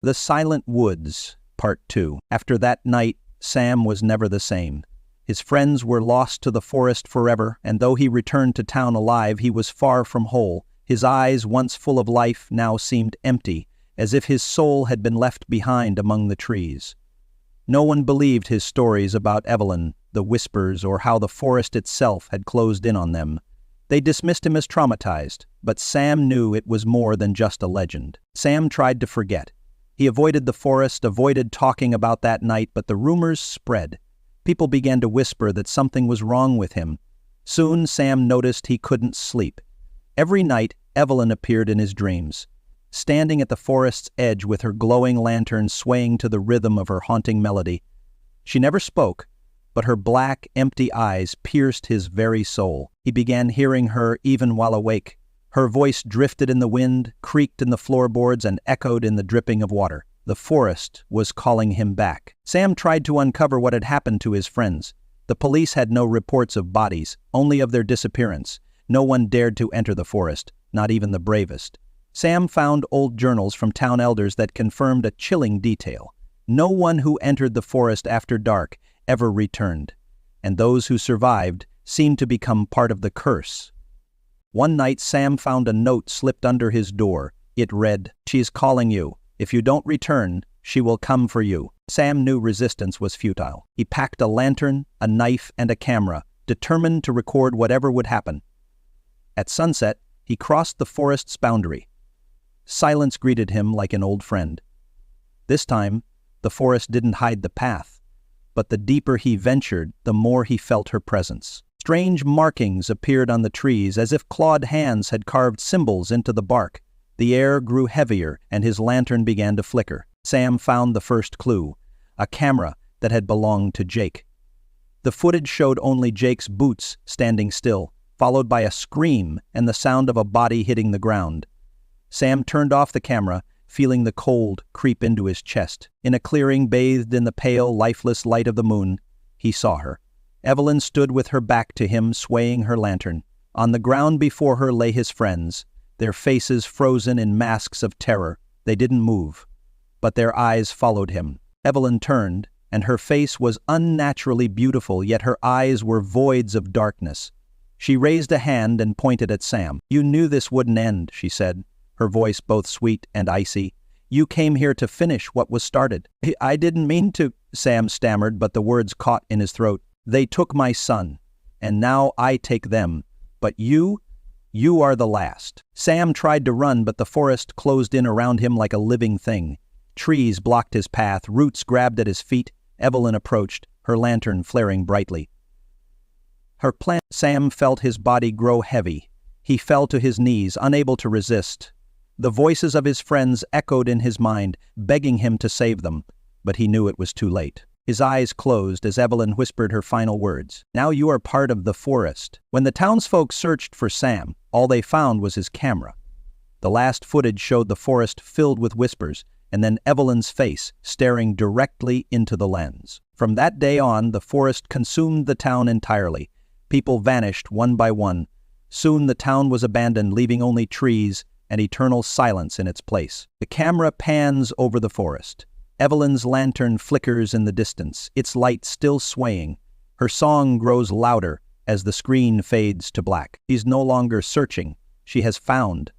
The Silent Woods, Part 2. After that night, Sam was never the same. His friends were lost to the forest forever, and though he returned to town alive, he was far from whole. His eyes, once full of life, now seemed empty, as if his soul had been left behind among the trees. No one believed his stories about Evelyn, the whispers, or how the forest itself had closed in on them. They dismissed him as traumatized, but Sam knew it was more than just a legend. Sam tried to forget. He avoided the forest, avoided talking about that night, but the rumors spread. People began to whisper that something was wrong with him. Soon Sam noticed he couldn't sleep. Every night, Evelyn appeared in his dreams, standing at the forest's edge with her glowing lantern swaying to the rhythm of her haunting melody. She never spoke, but her black, empty eyes pierced his very soul. He began hearing her even while awake. Her voice drifted in the wind, creaked in the floorboards, and echoed in the dripping of water. The forest was calling him back. Sam tried to uncover what had happened to his friends. The police had no reports of bodies, only of their disappearance. No one dared to enter the forest, not even the bravest. Sam found old journals from town elders that confirmed a chilling detail. No one who entered the forest after dark ever returned, and those who survived seemed to become part of the curse. One night, Sam found a note slipped under his door. It read, "She is calling you. If you don't return, she will come for you." Sam knew resistance was futile. He packed a lantern, a knife, and a camera, determined to record whatever would happen. At sunset, he crossed the forest's boundary. Silence greeted him like an old friend. This time, the forest didn't hide the path, but the deeper he ventured, the more he felt her presence. Strange markings appeared on the trees, as if clawed hands had carved symbols into the bark. The air grew heavier, and his lantern began to flicker. Sam found the first clue, a camera that had belonged to Jake. The footage showed only Jake's boots standing still, followed by a scream and the sound of a body hitting the ground. Sam turned off the camera, feeling the cold creep into his chest. In a clearing bathed in the pale, lifeless light of the moon, he saw her. Evelyn stood with her back to him, swaying her lantern. On the ground before her lay his friends, their faces frozen in masks of terror. They didn't move, but their eyes followed him. Evelyn turned, and her face was unnaturally beautiful, yet her eyes were voids of darkness. She raised a hand and pointed at Sam. "You knew this wouldn't end," she said, her voice both sweet and icy. "You came here to finish what was started." "I didn't mean to," Sam stammered, but the words caught in his throat. "They took my son, and now I take them. But you are the last." Sam tried to run, but the forest closed in around him like a living thing. Trees blocked his path, roots grabbed at his feet. Evelyn approached, her lantern flaring brightly. Sam felt his body grow heavy. He fell to his knees, unable to resist. The voices of his friends echoed in his mind, begging him to save them, but he knew it was too late. His eyes closed as Evelyn whispered her final words. "Now you are part of the forest." When the townsfolk searched for Sam, all they found was his camera. The last footage showed the forest filled with whispers, and then Evelyn's face staring directly into the lens. From that day on, the forest consumed the town entirely. People vanished one by one. Soon the town was abandoned, leaving only trees and eternal silence in its place. The camera pans over the forest. Evelyn's lantern flickers in the distance, its light still swaying. Her song grows louder as the screen fades to black. She's no longer searching. She has found.